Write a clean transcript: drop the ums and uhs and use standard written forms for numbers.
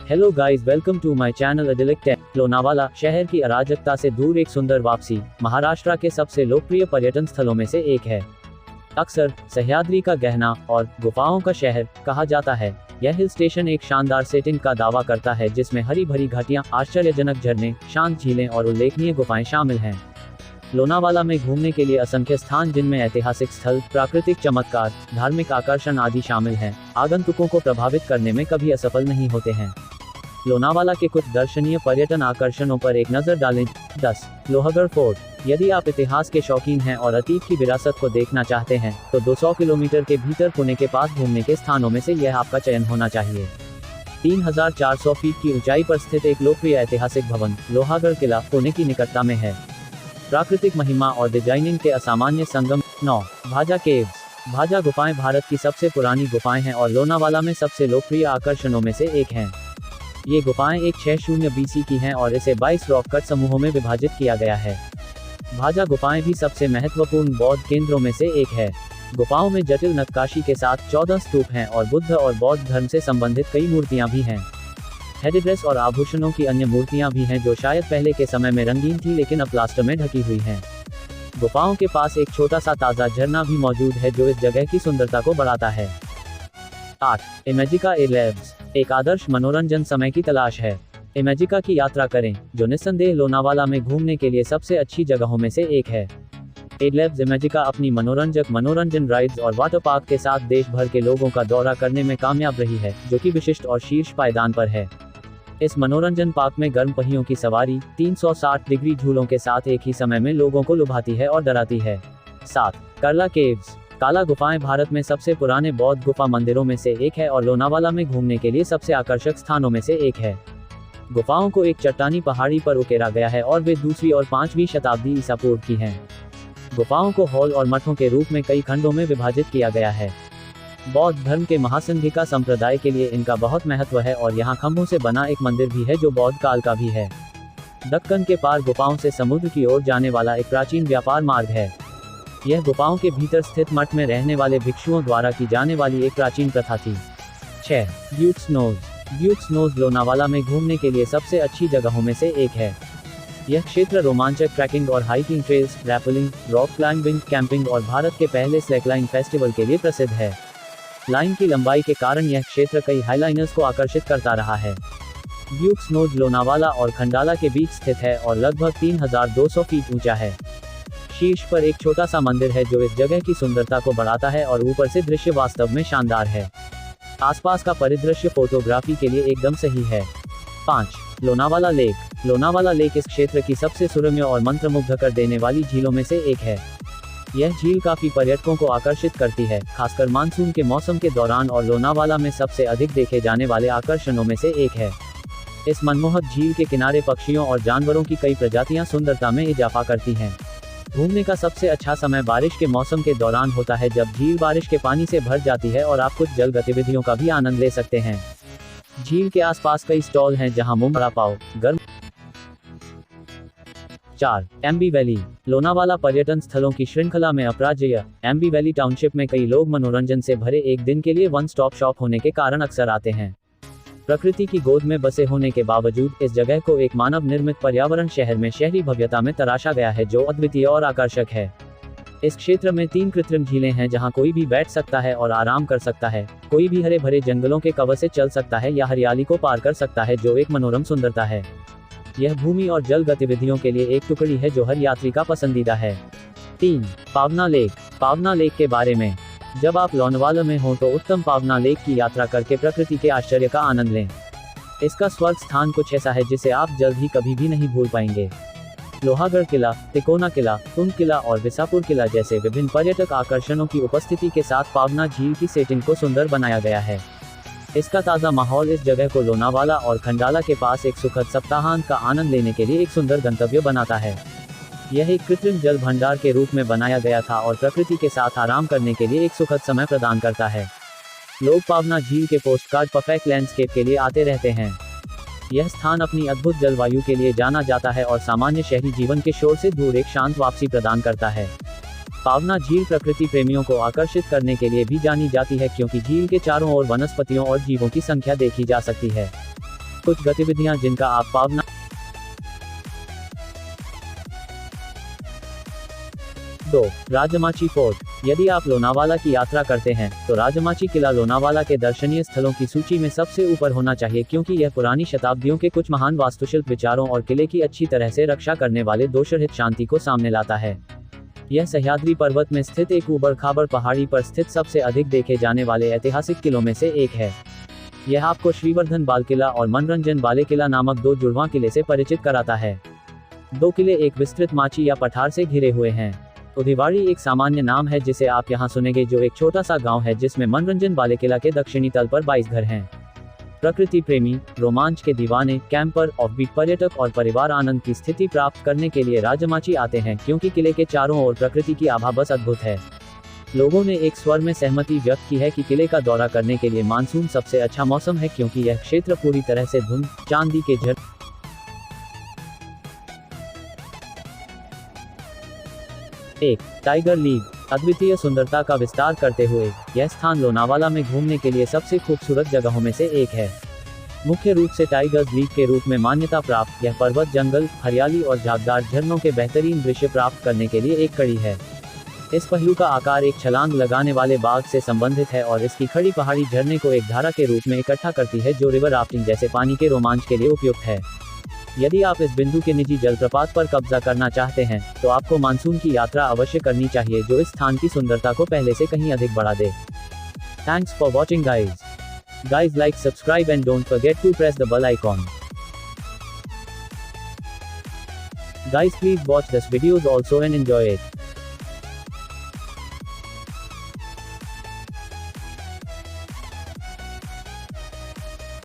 Hello guys, welcome to my channel अडिलिक tech. Lonavala शहर की अराजकता से दूर एक सुंदर वापसी महाराष्ट्र के सबसे लोकप्रिय पर्यटन स्थलों में से एक है। अक्सर सह्याद्री का गहना और गुफाओं का शहर कहा जाता है। यह हिल स्टेशन एक शानदार सेटिंग का दावा करता है जिसमें हरी भरी घाटियां, आश्चर्यजनक झरने, शांत झीलें और उल्लेखनीय गुफाएं शामिल हैं। लोनावाला में घूमने के लिए असंख्य स्थान जिनमें ऐतिहासिक स्थल, प्राकृतिक चमत्कार, धार्मिक आकर्षण आदि शामिल हैं, आगंतुकों को प्रभावित करने में कभी असफल नहीं होते हैं। लोनावाला के कुछ दर्शनीय पर्यटन आकर्षणों पर एक नजर डालें। 10. लोहगढ़ फोर्ट। यदि आप इतिहास के शौकीन हैं और अतीत की विरासत को देखना चाहते हैं तो 200 किलोमीटर के भीतर पुणे के पास घूमने के स्थानों में से यह आपका चयन होना चाहिए। 3400 फीट की ऊंचाई पर स्थित एक लोकप्रिय ऐतिहासिक भवन लोहागढ़ किला पुणे की निकटता में है। प्राकृतिक महिमा और डिजाइनिंग के असामान्य संगम। 9. भाजा केव्स। भाजा गुफाएं भारत की सबसे पुरानी गुफाएं हैं और लोनावाला में सबसे लोकप्रिय आकर्षणों में से एक हैं। ये गुफाएं 160 BC की हैं और इसे 22 रॉक कट समूहों में विभाजित किया गया है। भाजा गुफाएं भी सबसे महत्वपूर्ण बौद्ध केंद्रों में से एक है। गुफाओं में जटिल नक्काशी के साथ 14 स्तूप हैं और बुद्ध और बौद्ध धर्म से संबंधित कई मूर्तियां भी हैं। हेडड्रेस और आभूषणों की अन्य मूर्तियां भी हैं जो शायद पहले के समय में रंगीन थी लेकिन अब प्लास्टर में ढकी हुई हैं। गुफाओं के पास एक छोटा सा ताज़ा झरना भी मौजूद है जो इस जगह की सुंदरता को बढ़ाता है। 8. इमेजिका एयरलैब्स। एक आदर्श मनोरंजन समय की तलाश है। इमेजिका की यात्रा करें जो निस्संदेह लोनावाला में घूमने के लिए सबसे अच्छी जगहों में से एक है। एयरलैब्स इमेजिका अपनी मनोरंजक मनोरंजन राइड्स और वाटर पार्क के साथ देश भर के लोगों का दौरा करने में कामयाब रही है, जो कि विशिष्ट और शीर्ष पायदान पर है। इस मनोरंजन पार्क में गर्म पहियों की सवारी 360 डिग्री झूलों के साथ एक ही समय में लोगों को लुभाती है और डराती है। 7. करला केव्स। काला गुफाएं भारत में सबसे पुराने बौद्ध गुफा मंदिरों में से एक है और लोनावाला में घूमने के लिए सबसे आकर्षक स्थानों में से एक है। गुफाओं को एक चट्टानी पहाड़ी पर उकेरा गया है और वे 2वीं और 5वीं शताब्दी ईसा पूर्व की हैं। गुफाओं को हॉल और मठों के रूप में कई खंडों में विभाजित किया गया है। बौद्ध धर्म के महासंघिका संप्रदाय के लिए इनका बहुत महत्व है और यहाँ खंभों से बना एक मंदिर भी है जो बौद्ध काल का भी है। दक्कन के पार गुफाओं से समुद्र की ओर जाने वाला एक प्राचीन व्यापार मार्ग है। यह गुफाओं के भीतर स्थित मठ में रहने वाले भिक्षुओं द्वारा की जाने वाली एक प्राचीन प्रथा थी। 6. Duke's Nose. Duke's Nose Lonavala में घूमने के लिए सबसे अच्छी जगहों में से एक है। यह क्षेत्र रोमांचक ट्रैकिंग और hiking trails, rappelling, rock climbing, camping और भारत के पहले स्लैकलाइन फेस्टिवल के लिए प्रसिद्ध है। लाइन की लंबाई के कारण यह क्षेत्र कई हाईलाइनर्स को आकर्षित करता रहा है। ड्यूक्स नोज लोनावाला और खंडाला के बीच स्थित है और लगभग 3200 फीट ऊंचा है। शीर्ष पर एक छोटा सा मंदिर है जो इस जगह की सुंदरता को बढ़ाता है और ऊपर से दृश्य वास्तव में शानदार है। आसपास का परिदृश्य फोटोग्राफी के लिए एकदम सही है। 5. लोनावाला लेक। लोनावाला लेक इस क्षेत्र की सबसे सुरम्य और मंत्रमुग्ध कर देने वाली झीलों में से एक है। यह झील काफी पर्यटकों को आकर्षित करती है, खासकर मानसून के मौसम के दौरान, और लोनावाला में सबसे अधिक देखे जाने वाले आकर्षणों में से एक है। इस मनमोहक झील के किनारे पक्षियों और जानवरों की कई प्रजातियां सुंदरता में इजाफा करती हैं। घूमने का सबसे अच्छा समय बारिश के मौसम के दौरान होता है जब झील बारिश के पानी से भर जाती है और आप कुछ जल गतिविधियों का भी आनंद ले सकते हैं। झील के आसपास कई स्टॉल हैं जहां मुंह बड़ा पाव गर्म। 4. एम्बी वैली। लोनावाला पर्यटन स्थलों की श्रृंखला में अपराजेय एम्बी वैली टाउनशिप में कई लोग मनोरंजन से भरे एक दिन के लिए वन स्टॉप शॉप होने के कारण अक्सर आते हैं। प्रकृति की गोद में बसे होने के बावजूद इस जगह को एक मानव निर्मित पर्यावरण शहर में शहरी भव्यता में तराशा गया है जो अद्वितीय और आकर्षक है। इस क्षेत्र में 3 कृत्रिम झीलें हैं जहां कोई भी बैठ सकता है और आराम कर सकता है, कोई भी हरे भरे जंगलों के कवर से चल सकता है या हरियाली को पार कर सकता है जो एक मनोरम सुंदरता है। यह भूमि और जल गतिविधियों के लिए एक टुकड़ी है जो हर यात्री का पसंदीदा है। 3. पावना लेक। पावना लेक के बारे में। जब आप लोनावाला में हो तो उत्तम पावना लेक की यात्रा करके प्रकृति के आश्चर्य का आनंद लें। इसका स्वर्ग स्थान कुछ ऐसा है जिसे आप जल्द ही कभी भी नहीं भूल पाएंगे। लोहागढ़ किला, तिकोना किला, तुंग किला और विसापुर किला जैसे विभिन्न पर्यटक आकर्षणों की उपस्थिति के साथ पावना झील की सेटिंग को सुंदर बनाया गया है। इसका ताज़ा माहौल इस जगह को लोनावाला और खंडाला के पास एक सुखद सप्ताहांत का आनंद लेने के लिए एक सुंदर गंतव्य बनाता है। यह एक कृत्रिम जल भंडार के रूप में बनाया गया था और प्रकृति के साथ आराम करने के लिए एक सुखद समय प्रदान करता है। लोग पावना झील के पोस्टकार्ड परफेक्ट लैंडस्केप के लिए आते रहते हैं। यह स्थान अपनी अद्भुत जलवायु के लिए जाना जाता है और सामान्य शहरी जीवन के शोर से दूर एक शांत वापसी प्रदान करता है। पावना झील प्रकृति प्रेमियों को आकर्षित करने के लिए भी जानी जाती है क्योंकि झील के चारों ओर वनस्पतियों और जीवों की संख्या देखी जा सकती है। कुछ गतिविधियां जिनका आप पावना 2. राजमाची फोर्ट। यदि आप लोनावाला की यात्रा करते हैं तो राजमाची किला लोनावाला के दर्शनीय स्थलों की सूची में सबसे ऊपर होना चाहिए, क्योंकि यह पुरानी शताब्दियों के कुछ महान वास्तुशिल्प विचारों और किले की अच्छी तरह से रक्षा करने वाले दोषरहित शांति को सामने लाता है। यह सह्याद्री पर्वत में स्थित एक ऊबड़-खाबड़ पहाड़ी पर स्थित सबसे अधिक देखे जाने वाले ऐतिहासिक किलों में से एक है। यह आपको श्रीवर्धन बाल किला और मनोरंजन बाले किला नामक 2 जुड़वां किले से परिचित कराता है। 2 किले एक विस्तृत माची या पठार से घिरे हुए हैं। उदिवाड़ी एक सामान्य नाम है जिसे आप यहां सुनेंगे, जो एक छोटा सा गांव है जिसमें मनोरंजन बाले किला के दक्षिणी तल पर 22 घर हैं। प्रकृति प्रेमी, रोमांच के दीवाने, कैंपर, ऑफबीट पर्यटक और परिवार आनंद की स्थिति प्राप्त करने के लिए राजमाची आते हैं, क्योंकि किले के चारों ओर प्रकृति की आभा बस अद्भुत है। लोगों ने एक स्वर में सहमति व्यक्त की है कि किले का दौरा करने के लिए मानसून सबसे अच्छा मौसम है, क्योंकि यह क्षेत्र पूरी तरह से धुंध, चांदी के झर 1. Tiger league. अद्वितीय सुंदरता का विस्तार करते हुए यह स्थान लोनावाला में घूमने के लिए सबसे खूबसूरत जगहों में से एक है। मुख्य रूप से टाइगर्स लीग के रूप में मान्यता प्राप्त यह पर्वत जंगल, हरियाली और झागदार झरनों के बेहतरीन दृश्य प्राप्त करने के लिए एक कड़ी है। इस पहलू का आकार एक छलांग लगाने वाले बाग से संबंधित है और इसकी खड़ी पहाड़ी झरने को एक धारा के रूप में इकट्ठा करती है, जो रिवर राफ्टिंग जैसे पानी के रोमांच के लिए उपयुक्त है। यदि आप इस बिंदु के निजी जलप्रपात पर कब्जा करना चाहते हैं तो आपको मानसून की यात्रा अवश्य करनी चाहिए, जो इस स्थान की सुंदरता को पहले से कहीं अधिक बढ़ा दे। Thanks for watching guys, like, subscribe and don't forget to press the bell icon. Guys, please watch this videos also and enjoy it.